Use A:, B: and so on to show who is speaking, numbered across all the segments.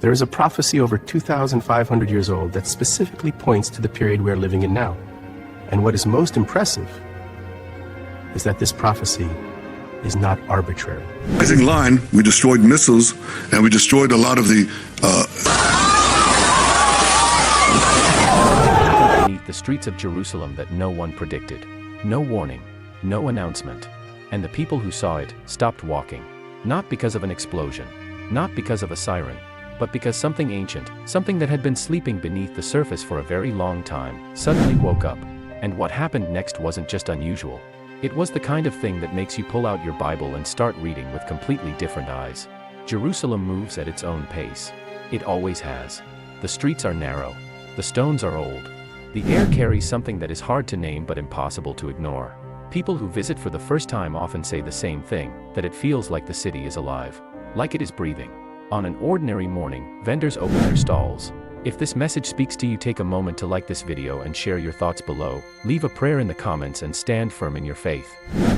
A: There is a prophecy over 2,500 years old that specifically points to the period we are living in now. And what is most impressive is that this prophecy is not arbitrary.
B: Rising line, we destroyed missiles, and we destroyed a lot of the
C: beneath the streets of Jerusalem that no one predicted. No warning, no announcement. And the people who saw it stopped walking. Not because of an explosion, not because of a siren, but because something ancient, something that had been sleeping beneath the surface for a very long time, suddenly woke up. And what happened next wasn't just unusual. It was the kind of thing that makes you pull out your Bible and start reading with completely different eyes. Jerusalem moves at its own pace. It always has. The streets are narrow. The stones are old. The air carries something that is hard to name but impossible to ignore. People who visit for the first time often say the same thing, that it feels like the city is alive. Like it is breathing. On an ordinary morning, vendors open their stalls. If this message speaks to you, take a moment to like this video and share your thoughts below. Leave a prayer in the comments and stand firm in your faith.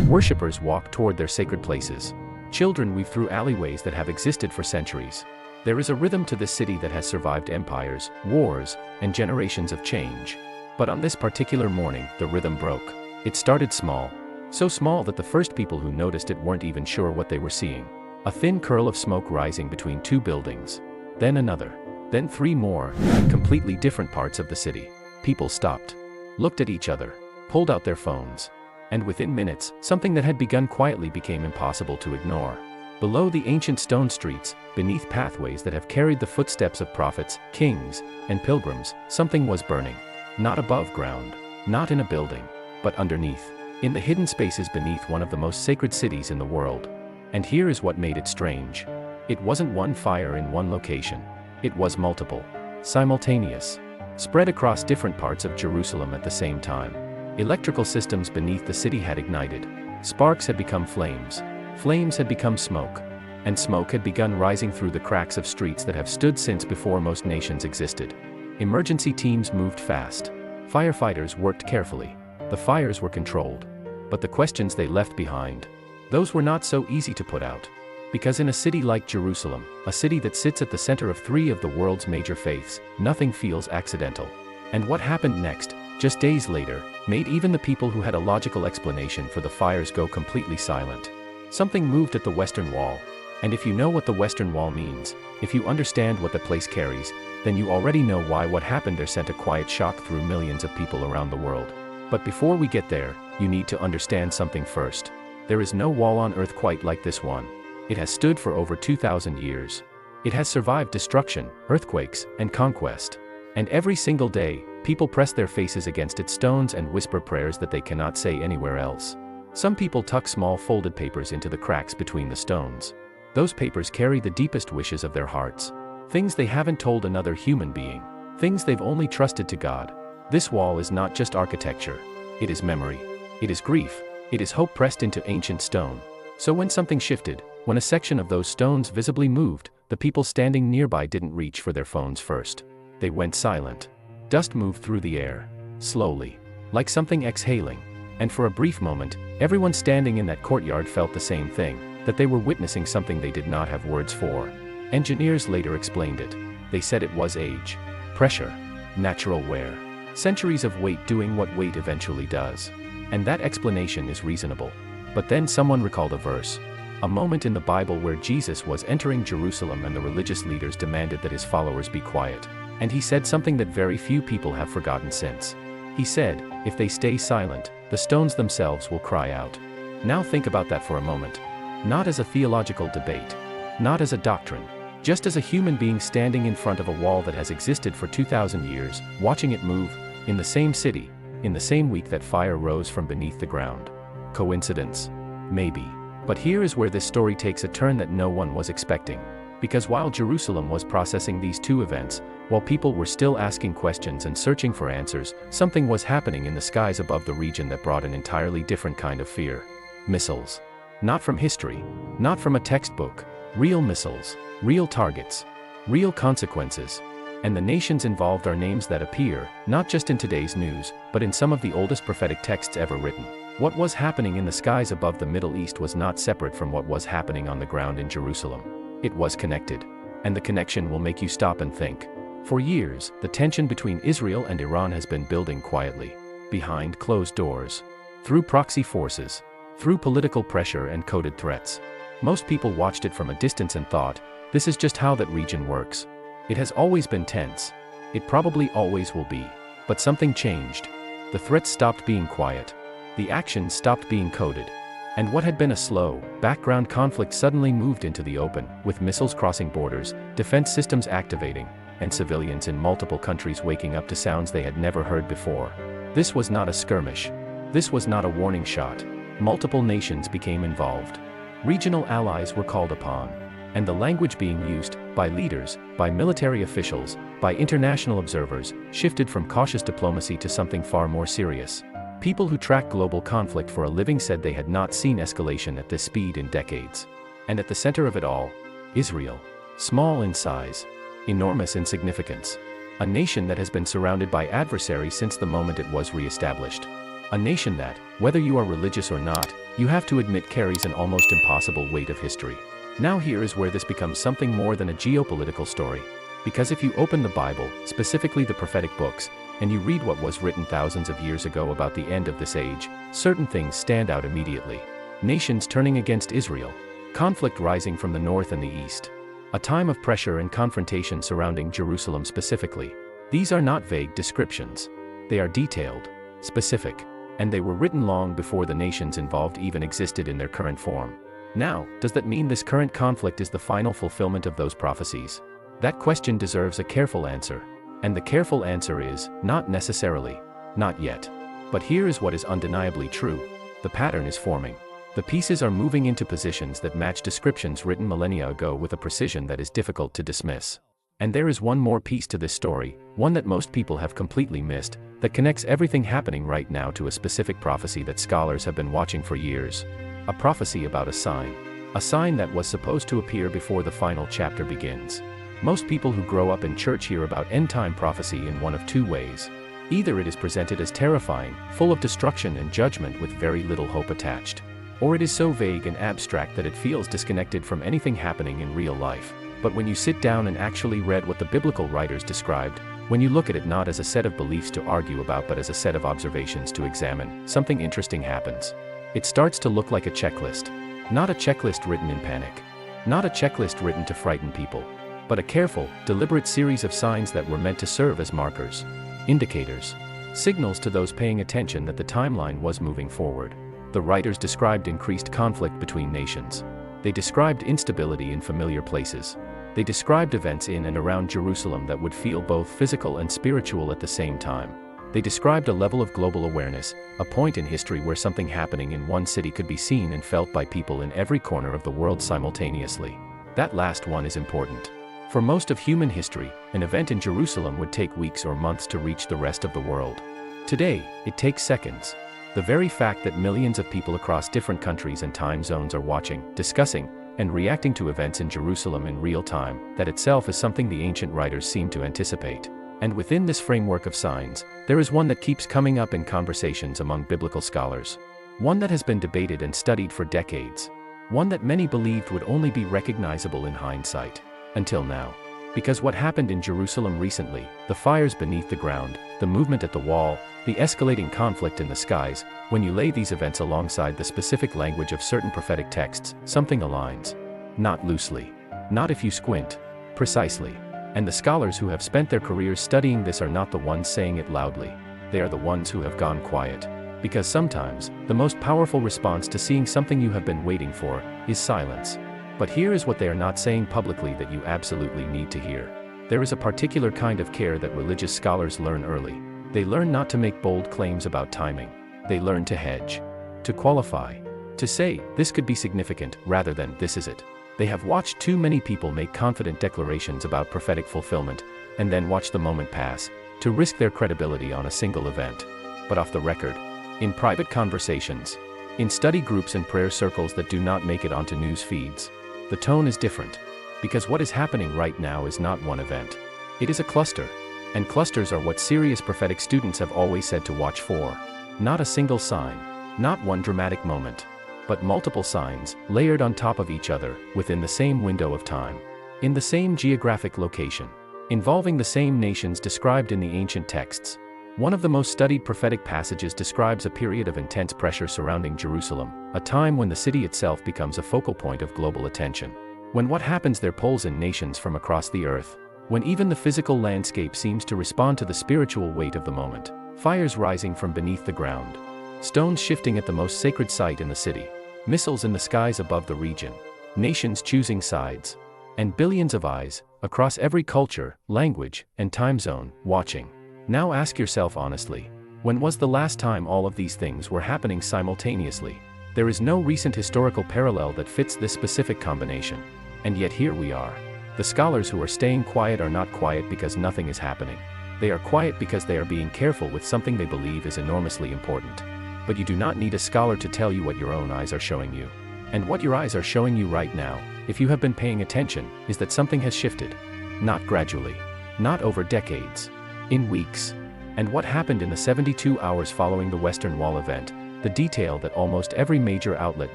C: Worshippers walk toward their sacred places. Children weave through alleyways that have existed for centuries. There is a rhythm to this city that has survived empires, wars, and generations of change. But on this particular morning, the rhythm broke. It started small. So small that the first people who noticed it weren't even sure what they were seeing. A thin curl of smoke rising between two buildings. Then another. Then three more, in completely different parts of the city. People stopped, looked at each other, pulled out their phones. And within minutes, something that had begun quietly became impossible to ignore. Below the ancient stone streets, beneath pathways that have carried the footsteps of prophets, kings, and pilgrims, something was burning. Not above ground, not in a building, but underneath, in the hidden spaces beneath one of the most sacred cities in the world. And here is what made it strange. It wasn't one fire in one location. It was multiple, simultaneous, spread across different parts of Jerusalem at the same time. Electrical systems beneath the city had ignited. Sparks had become flames. Flames had become smoke. And smoke had begun rising through the cracks of streets that have stood since before most nations existed. Emergency teams moved fast. Firefighters worked carefully. The fires were controlled. But the questions they left behind, those were not so easy to put out. Because in a city like Jerusalem, a city that sits at the center of three of the world's major faiths, nothing feels accidental. And what happened next, just days later, made even the people who had a logical explanation for the fires go completely silent. Something moved at the Western Wall. And if you know what the Western Wall means, if you understand what the place carries, then you already know why what happened there sent a quiet shock through millions of people around the world. But before we get there, you need to understand something first. There is no wall on earth quite like this one. It has stood for over 2,000 years. It has survived destruction, earthquakes, and conquest. And every single day, people press their faces against its stones and whisper prayers that they cannot say anywhere else. Some people tuck small folded papers into the cracks between the stones. Those papers carry the deepest wishes of their hearts. Things they haven't told another human being. Things they've only trusted to God. This wall is not just architecture. It is memory. It is grief. It is hope pressed into ancient stone. So when something shifted, when a section of those stones visibly moved, the people standing nearby didn't reach for their phones first. They went silent. Dust moved through the air, slowly, like something exhaling. And for a brief moment, everyone standing in that courtyard felt the same thing, that they were witnessing something they did not have words for. Engineers later explained it. They said it was age, pressure, natural wear, centuries of weight doing what weight eventually does. And that explanation is reasonable. But then someone recalled a verse. A moment in the Bible where Jesus was entering Jerusalem and the religious leaders demanded that his followers be quiet. And he said something that very few people have forgotten since. He said, if they stay silent, the stones themselves will cry out. Now think about that for a moment. Not as a theological debate. Not as a doctrine. Just as a human being standing in front of a wall that has existed for 2,000 years, watching it move, in the same city, in the same week that fire rose from beneath the ground. Coincidence? Maybe. But here is where this story takes a turn that no one was expecting. Because while Jerusalem was processing these two events, while people were still asking questions and searching for answers, something was happening in the skies above the region that brought an entirely different kind of fear. Missiles. Not from history. Not from a textbook. Real missiles. Real targets. Real consequences. And the nations involved are names that appear, not just in today's news, but in some of the oldest prophetic texts ever written. What was happening in the skies above the Middle East was not separate from what was happening on the ground in Jerusalem. It was connected. and the connection will make you stop and think. For years, the tension between Israel and Iran has been building quietly, behind closed doors, through proxy forces, through political pressure and coded threats. Most people watched it from a distance and thought, this is just how that region works. It has always been tense. It probably always will be. But something changed. The threats stopped being quiet. The actions stopped being coded. And what had been a slow, background conflict suddenly moved into the open, with missiles crossing borders, defense systems activating, and civilians in multiple countries waking up to sounds they had never heard before. This was not a skirmish. This was not a warning shot. Multiple nations became involved. Regional allies were called upon. And the language being used, by leaders, by military officials, by international observers, shifted from cautious diplomacy to something far more serious. People who track global conflict for a living said they had not seen escalation at this speed in decades. And at the center of it all, Israel. Small in size, enormous in significance. A nation that has been surrounded by adversaries since the moment it was re-established. A nation that, whether you are religious or not, you have to admit carries an almost impossible weight of history. Now here is where this becomes something more than a geopolitical story. Because if you open the Bible, specifically the prophetic books, and you read what was written thousands of years ago about the end of this age, certain things stand out immediately. Nations turning against Israel. Conflict rising from the north and the east. A time of pressure and confrontation surrounding Jerusalem specifically. These are not vague descriptions. They are detailed, specific, and they were written long before the nations involved even existed in their current form. Now, does that mean this current conflict is the final fulfillment of those prophecies? That question deserves a careful answer. And the careful answer is, not necessarily. Not yet. But here is what is undeniably true. The pattern is forming. The pieces are moving into positions that match descriptions written millennia ago with a precision that is difficult to dismiss. And there is one more piece to this story, one that most people have completely missed, that connects everything happening right now to a specific prophecy that scholars have been watching for years. A prophecy about a sign that was supposed to appear before the final chapter begins. Most people who grow up in church hear about end-time prophecy in one of two ways. Either it is presented as terrifying, full of destruction and judgment with very little hope attached. Or it is so vague and abstract that it feels disconnected from anything happening in real life. But when you sit down and actually read what the biblical writers described, when you look at it not as a set of beliefs to argue about but as a set of observations to examine, something interesting happens. It starts to look like a checklist. Not a checklist written in panic. Not a checklist written to frighten people. But a careful, deliberate series of signs that were meant to serve as markers, indicators, signals to those paying attention that the timeline was moving forward. The writers described increased conflict between nations. They described instability in familiar places. They described events in and around Jerusalem that would feel both physical and spiritual at the same time. They described a level of global awareness, a point in history where something happening in one city could be seen and felt by people in every corner of the world simultaneously. That last one is important. For most of human history, an event in Jerusalem would take weeks or months to reach the rest of the world. Today, it takes seconds. The very fact that millions of people across different countries and time zones are watching, discussing, and reacting to events in Jerusalem in real time, that itself is something the ancient writers seem to anticipate. And within this framework of signs, there is one that keeps coming up in conversations among biblical scholars. One that has been debated and studied for decades. One that many believed would only be recognizable in hindsight. Until now. Because what happened in Jerusalem recently, the fires beneath the ground, the movement at the wall, the escalating conflict in the skies, when you lay these events alongside the specific language of certain prophetic texts, something aligns. Not loosely. Not if you squint. Precisely. And the scholars who have spent their careers studying this are not the ones saying it loudly. They are the ones who have gone quiet. Because sometimes, the most powerful response to seeing something you have been waiting for, is silence. But here is what they are not saying publicly that you absolutely need to hear. There is a particular kind of care that religious scholars learn early. They learn not to make bold claims about timing. They learn to hedge. To qualify. To say, this could be significant, rather than, this is it. They have watched too many people make confident declarations about prophetic fulfillment, and then watch the moment pass, to risk their credibility on a single event. But off the record, in private conversations, in study groups and prayer circles that do not make it onto news feeds, the tone is different. Because what is happening right now is not one event. It is a cluster. And clusters are what serious prophetic students have always said to watch for. Not a single sign. Not one dramatic moment. But multiple signs, layered on top of each other, within the same window of time. in the same geographic location, involving the same nations described in the ancient texts. One of the most studied prophetic passages describes a period of intense pressure surrounding Jerusalem, a time when the city itself becomes a focal point of global attention. When what happens there pulls in nations from across the earth. When even the physical landscape seems to respond to the spiritual weight of the moment. Fires rising from beneath the ground. Stones shifting at the most sacred site in the city. Missiles in the skies above the region. Nations choosing sides. And billions of eyes, across every culture, language, and time zone, watching. Now ask yourself honestly, when was the last time all of these things were happening simultaneously? There is no recent historical parallel that fits this specific combination. And yet here we are. The scholars who are staying quiet are not quiet because nothing is happening. They are quiet because they are being careful with something they believe is enormously important. But you do not need a scholar to tell you what your own eyes are showing you. And what your eyes are showing you right now, if you have been paying attention, is that something has shifted. Not gradually. Not over decades. In weeks. And what happened in the 72 hours following the Western Wall event, the detail that almost every major outlet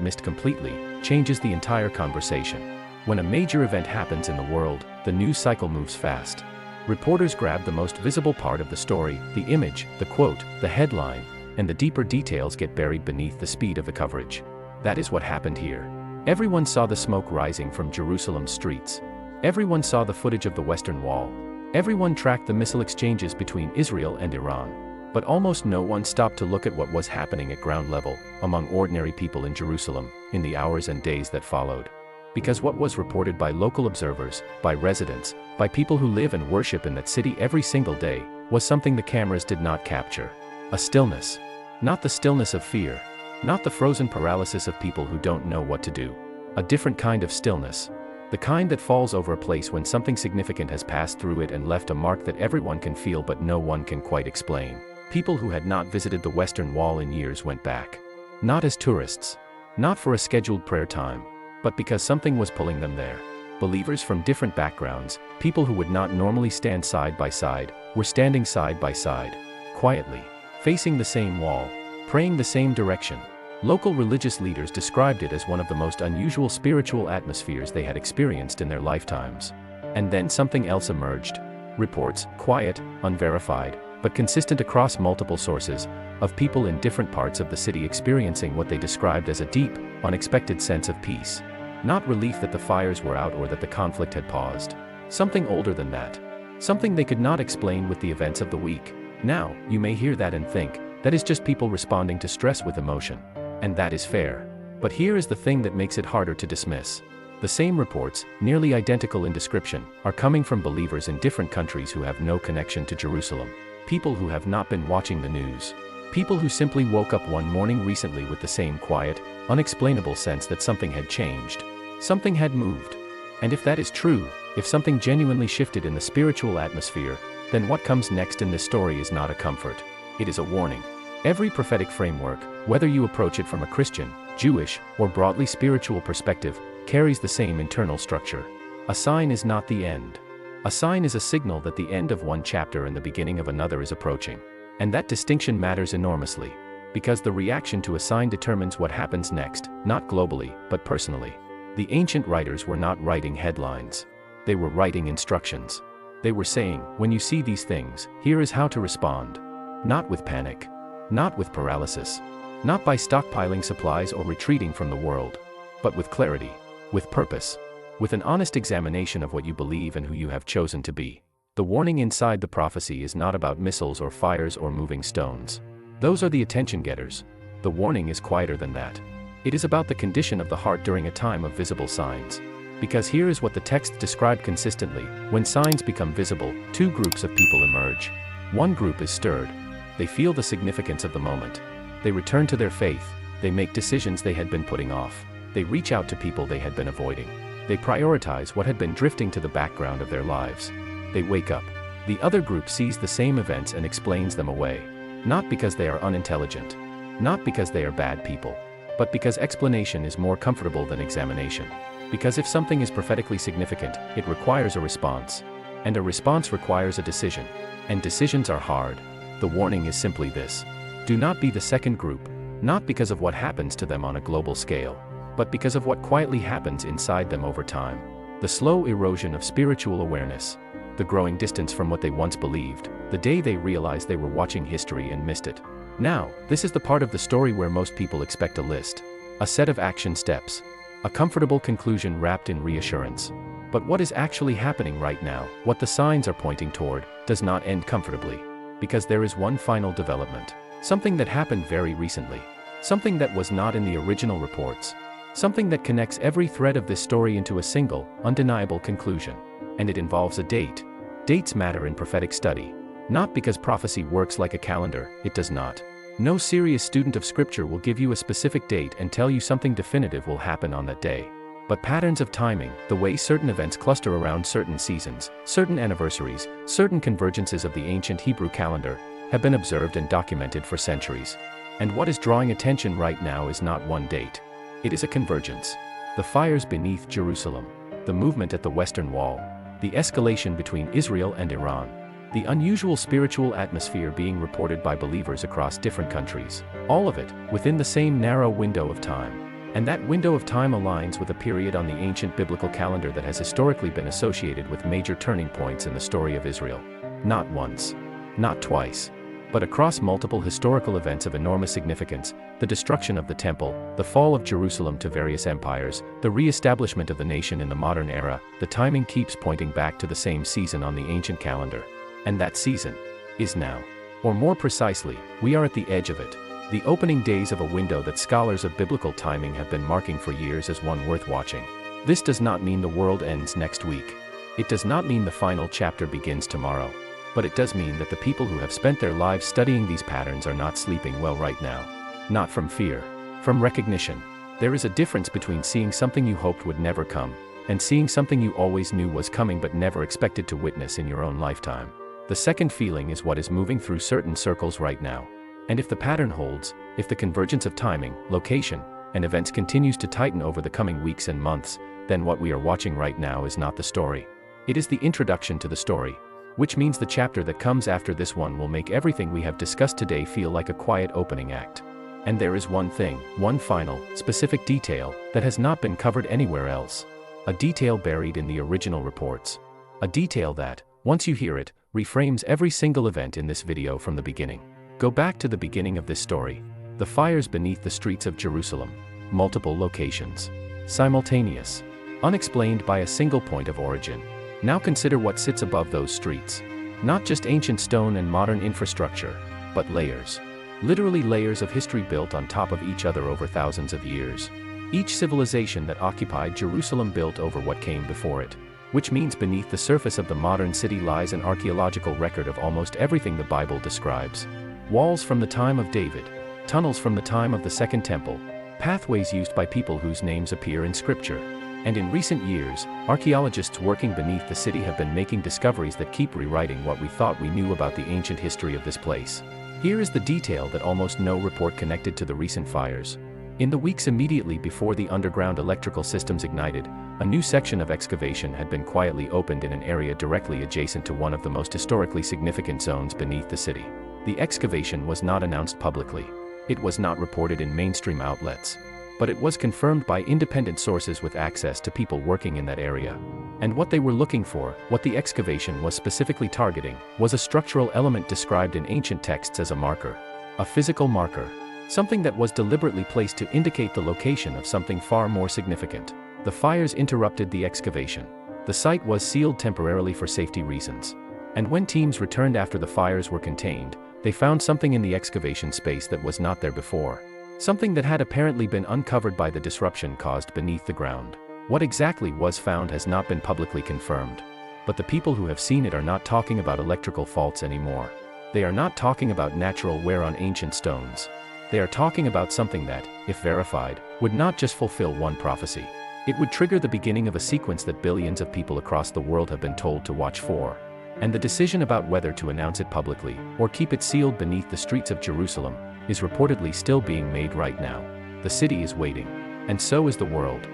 C: missed completely, changes the entire conversation. When a major event happens in the world, the news cycle moves fast. Reporters grab the most visible part of the story, the image, the quote, the headline, and the deeper details get buried beneath the speed of the coverage. That is what happened here. Everyone saw the smoke rising from Jerusalem's streets. Everyone saw the footage of the Western Wall. Everyone tracked the missile exchanges between Israel and Iran. But almost no one stopped to look at what was happening at ground level, among ordinary people in Jerusalem, in the hours and days that followed. Because what was reported by local observers, by residents, by people who live and worship in that city every single day, was something the cameras did not capture. A stillness. Not the stillness of fear. Not the frozen paralysis of people who don't know what to do. A different kind of stillness. The kind that falls over a place when something significant has passed through it and left a mark that everyone can feel but no one can quite explain. People who had not visited the Western Wall in years went back. Not as tourists. Not for a scheduled prayer time. But because something was pulling them there. Believers from different backgrounds, people who would not normally stand side by side, were standing side by side. Quietly. Facing the same wall. Praying the same direction. Local religious leaders described it as one of the most unusual spiritual atmospheres they had experienced in their lifetimes. And then something else emerged. Reports, quiet, unverified, but consistent across multiple sources, of people in different parts of the city experiencing what they described as a deep, unexpected sense of peace. Not relief that the fires were out or that the conflict had paused. Something older than that. Something they could not explain with the events of the week. Now, you may hear that and think, that is just people responding to stress with emotion. And that is fair. But here is the thing that makes it harder to dismiss. The same reports, nearly identical in description, are coming from believers in different countries who have no connection to Jerusalem. People who have not been watching the news. People who simply woke up one morning recently with the same quiet, unexplainable sense that something had changed. Something had moved. And if that is true, if something genuinely shifted in the spiritual atmosphere, then what comes next in this story is not a comfort. It is a warning. Every prophetic framework, whether you approach it from a Christian, Jewish, or broadly spiritual perspective, carries the same internal structure. A sign is not the end. A sign is a signal that the end of one chapter and the beginning of another is approaching. And that distinction matters enormously. Because the reaction to a sign determines what happens next, not globally, but personally. The ancient writers were not writing headlines. They were writing instructions. They were saying, when you see these things, here is how to respond. Not with panic. Not with paralysis. Not by stockpiling supplies or retreating from the world. But with clarity. With purpose. With an honest examination of what you believe and who you have chosen to be. The warning inside the prophecy is not about missiles or fires or moving stones. Those are the attention getters. The warning is quieter than that. It is about the condition of the heart during a time of visible signs. Because here is what the text described consistently: when signs become visible, two groups of people emerge. One group is stirred. They feel the significance of the moment. They return to their faith. They make decisions they had been putting off. They reach out to people they had been avoiding. They prioritize what had been drifting to the background of their lives. They wake up. The other group sees the same events and explains them away. Not because they are unintelligent. Not because they are bad people. But because explanation is more comfortable than examination. Because if something is prophetically significant, it requires a response. And a response requires a decision. And decisions are hard. The warning is simply this. Do not be the second group. Not because of what happens to them on a global scale. But because of what quietly happens inside them over time. The slow erosion of spiritual awareness. The growing distance from what they once believed, the day they realized they were watching history and missed it. Now, this is the part of the story where most people expect a list. A set of action steps. A comfortable conclusion wrapped in reassurance. But what is actually happening right now, what the signs are pointing toward, does not end comfortably. Because there is one final development. Something that happened very recently. Something that was not in the original reports. Something that connects every thread of this story into a single, undeniable conclusion. And it involves a date. Dates matter in prophetic study. Not because prophecy works like a calendar, it does not. No serious student of scripture will give you a specific date and tell you something definitive will happen on that day. But patterns of timing, the way certain events cluster around certain seasons, certain anniversaries, certain convergences of the ancient Hebrew calendar, have been observed and documented for centuries. And what is drawing attention right now is not one date. It is a convergence. The fires beneath Jerusalem. The movement at the Western Wall. The escalation between Israel and Iran. The unusual spiritual atmosphere being reported by believers across different countries. All of it, within the same narrow window of time. And that window of time aligns with a period on the ancient biblical calendar that has historically been associated with major turning points in the story of Israel. Not once. Not twice. But across multiple historical events of enormous significance, the destruction of the temple, the fall of Jerusalem to various empires, the re-establishment of the nation in the modern era, the timing keeps pointing back to the same season on the ancient calendar. And that season is now. Or more precisely, we are at the edge of it. The opening days of a window that scholars of biblical timing have been marking for years as one worth watching. This does not mean the world ends next week. It does not mean the final chapter begins tomorrow. But it does mean that the people who have spent their lives studying these patterns are not sleeping well right now. Not from fear. From recognition. There is a difference between seeing something you hoped would never come, and seeing something you always knew was coming but never expected to witness in your own lifetime. The second feeling is what is moving through certain circles right now. And if the pattern holds, if the convergence of timing, location, and events continues to tighten over the coming weeks and months, then what we are watching right now is not the story. It is the introduction to the story. Which means the chapter that comes after this one will make everything we have discussed today feel like a quiet opening act. And there is one thing, one final, specific detail, that has not been covered anywhere else. A detail buried in the original reports. A detail that, once you hear it, reframes every single event in this video from the beginning. Go back to the beginning of this story. The fires beneath the streets of Jerusalem. Multiple locations. Simultaneous. Unexplained by a single point of origin. Now consider what sits above those streets. Not just ancient stone and modern infrastructure, but layers. Literally layers of history built on top of each other over thousands of years. Each civilization that occupied Jerusalem built over what came before it. Which means beneath the surface of the modern city lies an archaeological record of almost everything the Bible describes. Walls from the time of David. Tunnels from the time of the Second Temple. Pathways used by people whose names appear in Scripture. And in recent years, archaeologists working beneath the city have been making discoveries that keep rewriting what we thought we knew about the ancient history of this place. Here is the detail that almost no report connected to the recent fires. In the weeks immediately before the underground electrical systems ignited, a new section of excavation had been quietly opened in an area directly adjacent to one of the most historically significant zones beneath the city. The excavation was not announced publicly. It was not reported in mainstream outlets. But it was confirmed by independent sources with access to people working in that area. And what they were looking for, what the excavation was specifically targeting, was a structural element described in ancient texts as a marker. A physical marker. Something that was deliberately placed to indicate the location of something far more significant. The fires interrupted the excavation. The site was sealed temporarily for safety reasons. And when teams returned after the fires were contained, they found something in the excavation space that was not there before. Something that had apparently been uncovered by the disruption caused beneath the ground. What exactly was found has not been publicly confirmed. But the people who have seen it are not talking about electrical faults anymore. They are not talking about natural wear on ancient stones. They are talking about something that, if verified, would not just fulfill one prophecy. It would trigger the beginning of a sequence that billions of people across the world have been told to watch for. And the decision about whether to announce it publicly, or keep it sealed beneath the streets of Jerusalem, is reportedly still being made right now. The city is waiting. And so is the world.